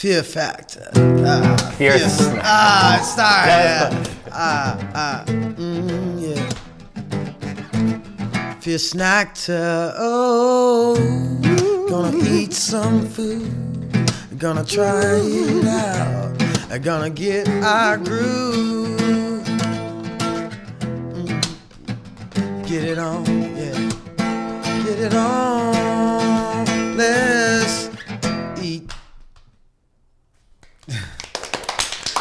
Fear factor. Fear. Sorry. Yeah. Fear Snacktor. Oh, gonna eat some food. Gonna try it out. Gonna get our groove. Get it on, yeah. Get it on. Let's eat.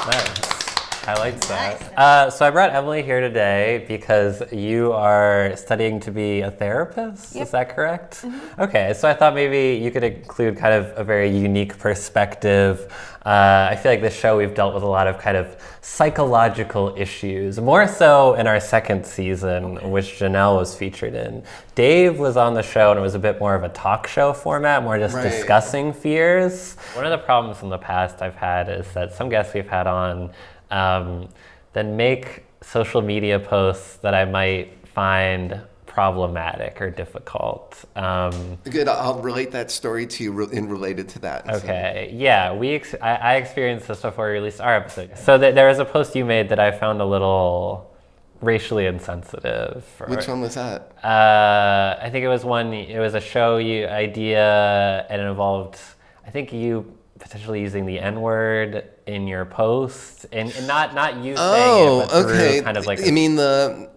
Nice. I liked that. So I brought Emily here today because you are studying to be a therapist. Yep. Is that correct? Mm-hmm. Okay, so I thought maybe you could include kind of a very unique perspective. I feel like this show we've dealt with a lot of kind of psychological issues, more so in our second season, which Janelle was featured in. Dave was on the show and it was a bit more of a talk show format, more just discussing fears. One of the problems in the past I've had is that some guests we've had on then make social media posts that I might find problematic or difficult. Good, I'll relate that story to you related to that. Okay, so. Yeah, I experienced this before we released our episode. So there was a post you made that I found a little racially insensitive. Which one was that? I think it was a show idea and it involved, I think you potentially using the N-word in your post, and not you saying it, but okay. Kind of like you mean the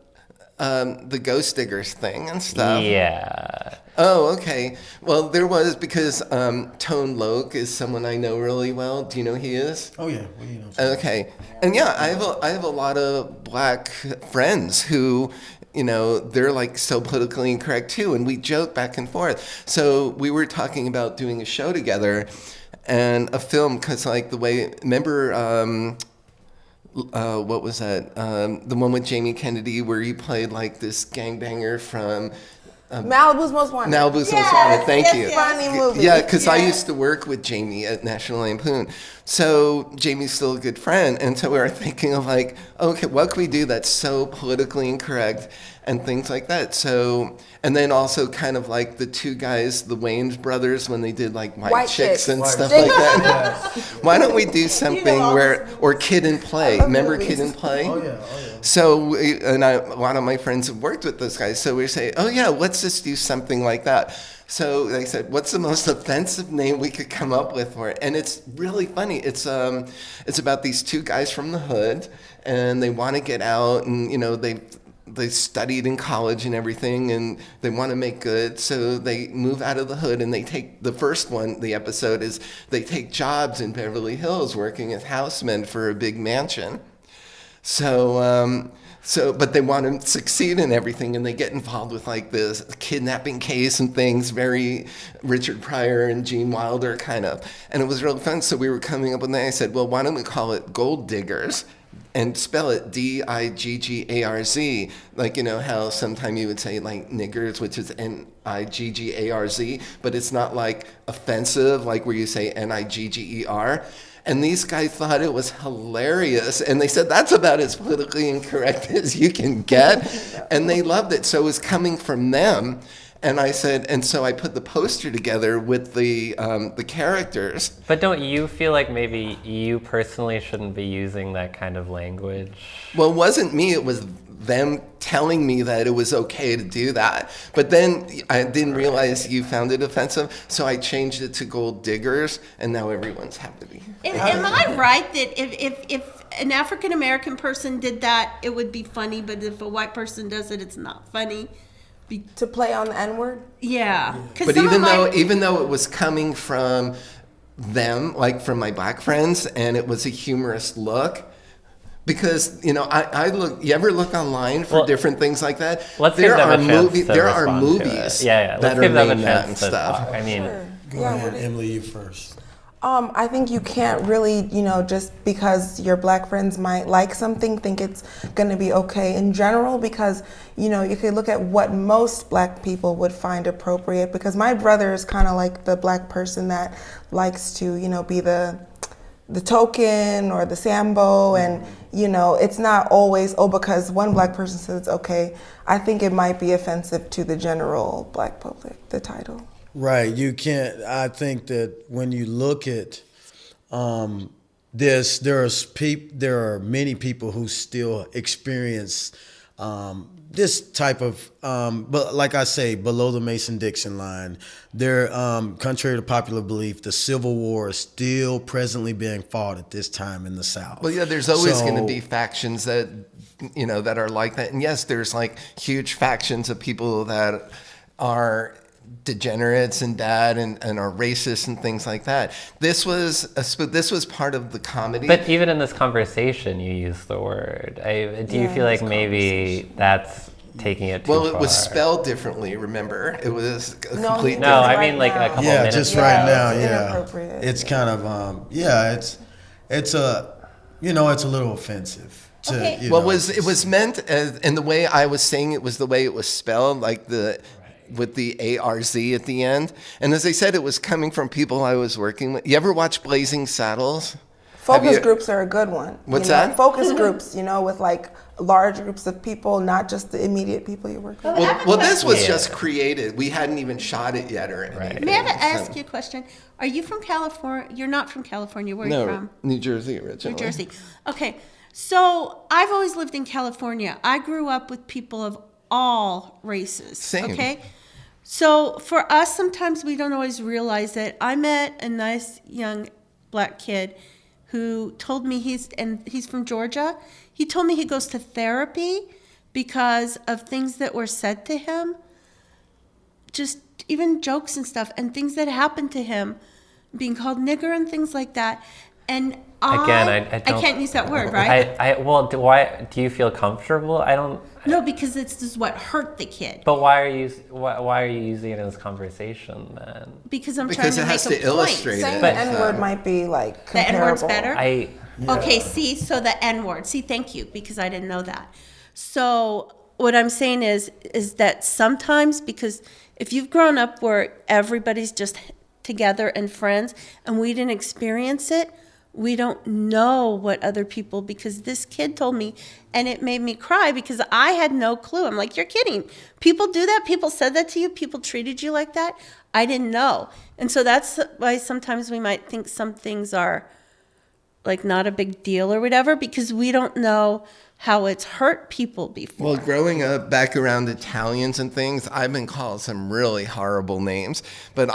ghost diggers thing and stuff? Yeah. Oh, okay. Well, there was, because Tone Loc is someone I know really well. Do you know who he is? Oh yeah, well, you know. Okay, and yeah, I have a lot of black friends who, you know, they're like so politically incorrect too, and we joke back and forth. So we were talking about doing a show together. And a film, because like the way, remember, what was that? The one with Jamie Kennedy where he played like this gangbanger from... Malibu's Most Wanted. Malibu's Most Wanted, thank you. Funny movie. Yeah, because I used to work with Jamie at National Lampoon. So Jamie's still a good friend. And so we were thinking of like, okay, what can we do that's so politically incorrect and things like that. So, and then also kind of like the two guys, the Wayans brothers, when they did like White Chicks and stuff like that. Why don't we do something or Kid and Play? Remember Kid and Play? Oh yeah. So, a lot of my friends have worked with those guys. So we say, oh yeah, let's just do something like that. So they said, what's the most offensive name we could come up with for it? And it's really funny. It's about these two guys from the hood, and they want to get out, and you know they studied in college and everything, and they want to make good. So they move out of the hood, and they take the first one. The episode is they take jobs in Beverly Hills, working as housemen for a big mansion. But they want to succeed in everything, and they get involved with like this kidnapping case and things, very Richard Pryor and Gene Wilder kind of. And it was really fun. So we were coming up with that. I said, well, why don't we call it Gold Diggers? And spell it Diggarz, like, you know how sometimes you would say like niggers, which is Niggarz, but it's not like offensive, like where you say Nigger. And these guys thought it was hilarious, and they said that's about as politically incorrect as you can get, and they loved it. So it was coming from them. And I said, and so I put the poster together with the characters. But don't you feel like maybe you personally shouldn't be using that kind of language? Well, it wasn't me. It was them telling me that it was okay to do that. But then I didn't realize you found it offensive, so I changed it to Gold Diggers, and now everyone's happy. Am I right that if an African American person did that, it would be funny, but if a white person does it, it's not funny? To play on the N-word? Yeah. But even though it was coming from them, like from my black friends, and it was a humorous look, because you know I look. You ever look online for different things like that? There are movies that are named that and stuff. I mean, go ahead, Emily, you first. I think you can't really, just because your black friends might like something, think it's going to be okay in general, because, you could look at what most black people would find appropriate, because my brother is kind of like the black person that likes to, be the token or the Sambo, and, it's not always, because one black person says it's okay. I think it might be offensive to the general black public, the title. Right, you can't. I think that when you look at there are many people who still experience this type of, but like I say, below the Mason-Dixon line, there, contrary to popular belief, the Civil War is still presently being fought at this time in the South. Well, yeah, there's always going to be factions that, that are like that. And yes, there's like huge factions of people that are degenerates and bad and are racist and things like that. This was part of the comedy. But even in this conversation, you use the word. Do you feel like maybe that's taking it too far? Well, it was spelled differently, remember? It was a complete No, different... I mean like a couple minutes. Just ago. right now, inappropriate. It's kind of, it's a little offensive. Okay. Well, it was meant as, and the way I was saying it was the way it was spelled, like with the ARZ at the end. And as I said, it was coming from people I was working with. You ever watch Blazing Saddles? Focus groups are a good one. What's that? Focus groups, with like large groups of people, not just the immediate people you work with. Well, this was just created. We hadn't even shot it yet or anything. Right. May I ask you a question? Are you from California? You're not from California. Where are you from? New Jersey originally. New Jersey. Okay. So I've always lived in California. I grew up with people of all races. Same. Okay. So for us, sometimes we don't always realize it. I met a nice young black kid who told me he's from Georgia. He told me he goes to therapy because of things that were said to him, just even jokes and stuff, and things that happened to him, being called nigger and things like that. And I can't use that word, right? Why do you feel comfortable? I don't. No, because this is what hurt the kid. But why are you using it in this conversation then? Because I'm Because trying it to has make to a illustrate point. it. Saying the N-word might be like The N-word's comparable. better? Okay, see, so the N-word. See, thank you, because I didn't know that. So what I'm saying is that sometimes, because if you've grown up where everybody's just together and friends, and we didn't experience it, we don't know what other people, because this kid told me, and it made me cry because I had no clue. I'm like, you're kidding. People do that? People said that to you? People treated you like that? I didn't know. And so that's why sometimes we might think some things are like not a big deal or whatever, because we don't know how it's hurt people before. Well, growing up back around Italians and things, I've been called some really horrible names. But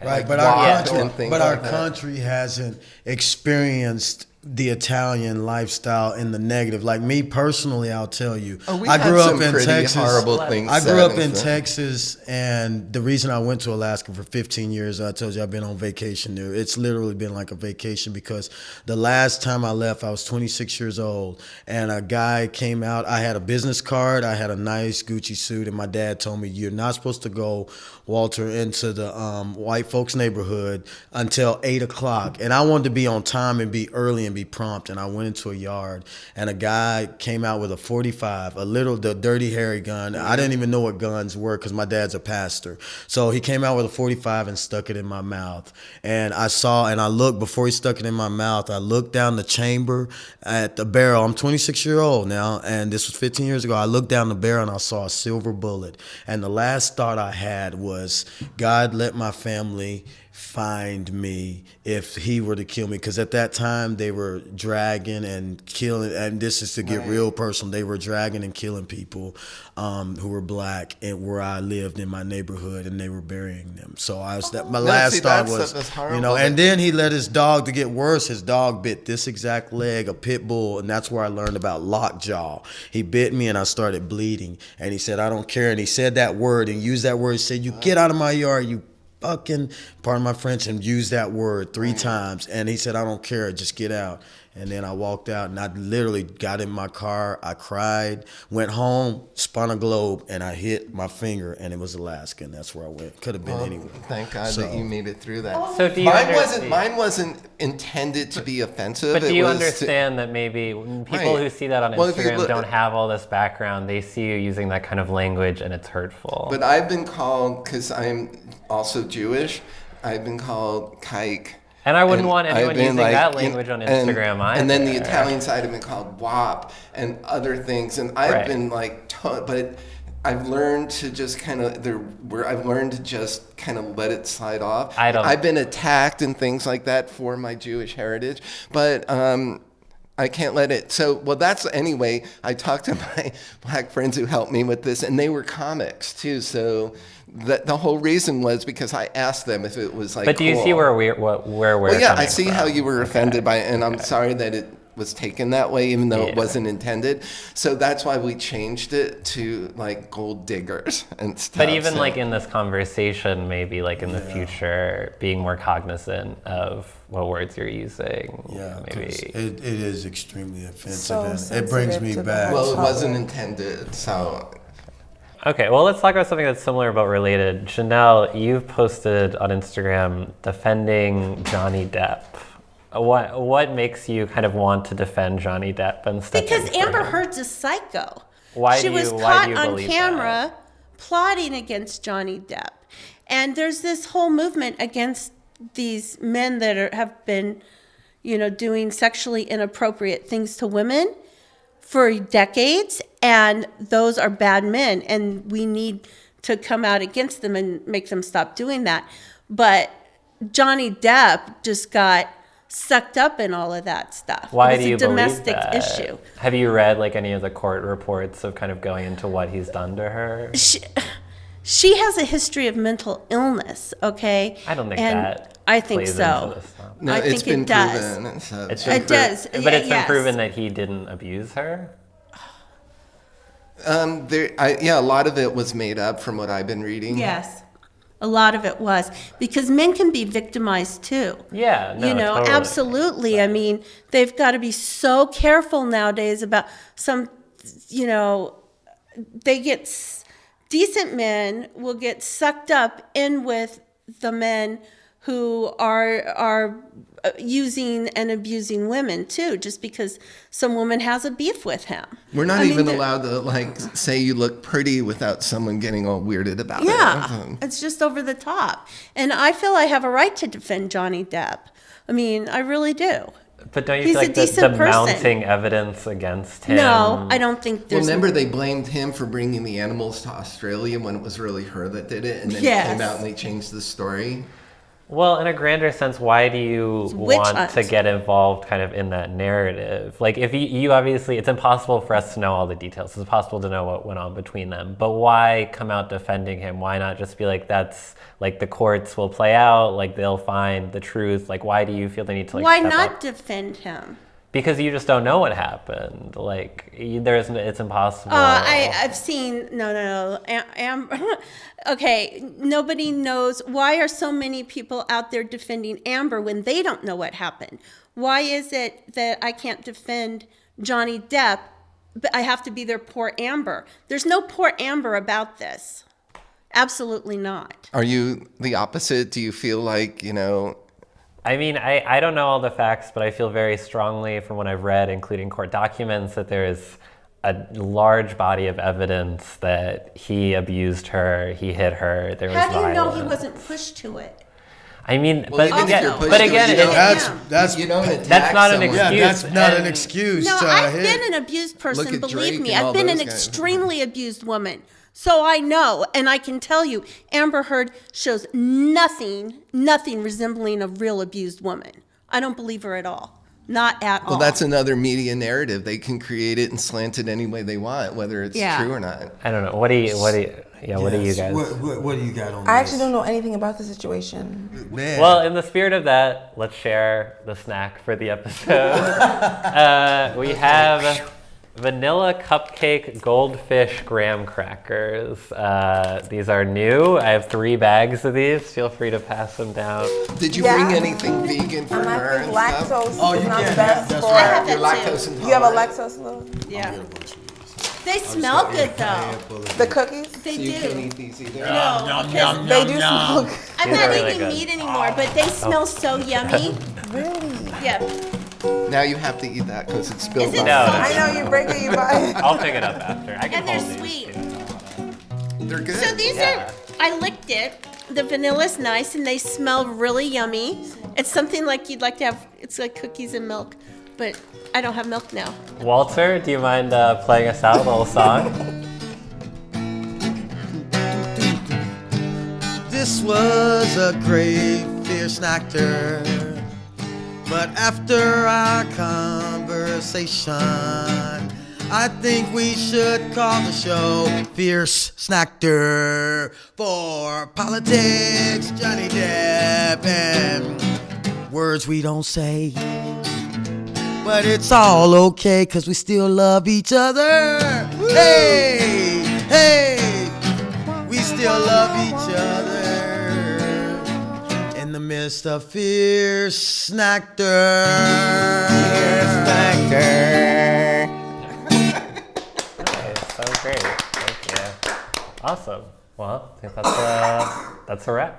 Right, but our country hasn't experienced the Italian lifestyle in the negative. Like me personally, I'll tell you, I grew up in Texas. Horrible things I grew up in Texas, and the reason I went to Alaska for 15 years, I told you I've been on vacation there. It's literally been like a vacation, because the last time I left, I was 26 years old, and a guy came out. I had a business card, I had a nice Gucci suit, and my dad told me, "You're not supposed to go, Walter, into the white folks' neighborhood until 8 o'clock." And I wanted to be on time and be early and be prompt. And I went into a yard, and a guy came out with a 45, the dirty hairy gun. I didn't even know what guns were because my dad's a pastor. So he came out with a 45 and stuck it in my mouth. And I looked, before he stuck it in my mouth, I looked down the chamber at the barrel. I'm 26 years old now, and this was 15 years ago. I looked down the barrel and I saw a silver bullet. And the last thought I had was, God, let my family find me if he were to kill me. Because at that time they were dragging and killing, and this is to get real personal, they were dragging and killing people who were black and where I lived in my neighborhood, and they were burying them. So my last thought was, and then he let his dog, to get worse, his dog bit this exact leg, a pit bull, and that's where I learned about lockjaw. He bit me and I started bleeding, and he said, "I don't care," and he said that word and used that word. He said, "You get out of my yard, you fucking," pardon my French, and used that word 3 times. And he said, "I don't care, just get out." And then I walked out, and I literally got in my car. I cried, went home, spun a globe, and I hit my finger, and it was Alaska, and that's where I went. Could have been anywhere. Thank God that you made it through that. So do you mine wasn't intended to be offensive. But do you understand that maybe people who see that on Instagram don't have all this background? They see you using that kind of language, and it's hurtful. But I've been called, because I'm also Jewish, I've been called kike. And I wouldn't want anyone using that language on Instagram either. And then the Italian side have been called wop and other things. And I've been like, but I've learned to just kind of I've learned to just kind of let it slide off. I've been attacked and things like that for my Jewish heritage, but I can't let it. So, well, that's anyway. I talked to my black friends who helped me with this, and they were comics too. So, the whole reason was because I asked them if it was like. But do you see where we're Well, yeah, I see from? how you were offended by it, and I'm sorry that it was taken that way, even though it wasn't intended. So that's why we changed it to like gold diggers and stuff. But even like in this conversation, maybe like in the future, being more cognizant of what words you're using. Yeah, maybe it is extremely offensive, So and it brings sensitive me to the back. Well, it wasn't intended, so. Okay, well, let's talk about something that's similar but related. Janelle, you've posted on Instagram defending Johnny Depp. What makes you kind of want to defend Johnny Depp and step Because in for Amber him? Heard's a psycho. Why she do was you caught on believe camera plotting against Johnny Depp. And there's this whole movement against these men that have been, doing sexually inappropriate things to women for decades, and those are bad men, and we need to come out against them and make them stop doing that. But Johnny Depp just got sucked up in all of that stuff. Why It was do you a domestic believe that? issue. Have you read like any of the court reports of kind of going into what he's done to her? She has a history of mental illness, okay? I don't think and that I think plays so. into this stuff. No, I it's think been it does. proven. So. It does. But it's been Yes. proven that he didn't abuse her? A lot of it was made up from what I've been reading. Yes. A lot of it was. Because men can be victimized too. Yeah, no, totally. Absolutely. I mean, they've got to be so careful nowadays about some, decent men will get sucked up in with the men who are using and abusing women too, just because some woman has a beef with him. We're not even allowed to say you look pretty without someone getting all weirded about it. Yeah, it's just over the top. And I feel I have a right to defend Johnny Depp. I mean, I really do. But don't you He's feel a like the decent person. mounting evidence against him? No, I don't think Well, there's... remember they blamed him for bringing the animals to Australia when it was really her that did it, and then Yes. it came out and they changed the story. Well, in a grander sense, why do you witch want hunt. to get involved kind of in that narrative? Like, if you obviously, it's impossible for us to know all the details. It's impossible to know what went on between them. But why come out defending him? Why not just be like, that's, like, the courts will play out, like, they'll find the truth? Like, why do you feel the need to, like, Why step not up? defend him? Because you just don't know what happened. Like, it's impossible. I've seen no. Okay, nobody knows. Why are so many people out there defending Amber when they don't know what happened? Why is it that I can't defend Johnny Depp, but I have to be their poor Amber? There's no poor Amber about this. Absolutely not. Are you the opposite? Do you feel like, I mean, I don't know all the facts, but I feel very strongly from what I've read, including court documents, that there is a large body of evidence that he abused her, he hit her, there was How do you know violence. he wasn't pushed to it? I mean, Well, even if you're pushed to it, you don't- That's you don't attack That's not an someone. yeah, excuse. that's not an And- excuse. No, to I've hit. been an abused person, at believe Drake me. and all I've been an those guys. extremely abused woman. So I know, and I can tell you, Amber Heard shows nothing resembling a real abused woman. I don't believe her at all. Not at all. Well, that's another media narrative. They can create it and slant it any way they want, whether it's Yeah. true or not. I don't know. What do you Yes. guys? What do you got on this? I actually don't know anything about the situation. Man. Well, in the spirit of that, let's share the snack for the episode. We have vanilla cupcake goldfish graham crackers. These are new. I have 3 bags of these. Feel free to pass them down. Did you Yeah. bring anything vegan for And I her? think and stuff? lactose Oh, you is not can't best have- that's for. I have You're that too. lactose intolerant. You have a lactose load? Yeah. Get a bunch of these. They smell good though. The cookies? They So you can't do. eat these either? No, because They do smell good. I'm These not are really eating good. meat anymore, but they smell so yummy. Really? Yeah. Now you have to eat that because it's spilled Is it on No, you. no. I know you break it, you buy it. I'll pick it up after. I can And they're hold these, sweet. too. They're good. So these Yeah. I licked it. The vanilla's nice and they smell really yummy. It's something like you'd like to have, it's like cookies and milk, but I don't have milk now. Walter, do you mind playing us out a little song? This was a great fierce Snacktor, but after our conversation, I think we should call the show Fierce Snacktor for politics, Johnny Depp, and words we don't say. But it's all okay, cause we still love each other. Hey, hey, we still love each other in the midst of Fierce Snacktor. Fierce Snacktor. Nice, that was great. Thank you. Awesome. Well, I think that's a wrap.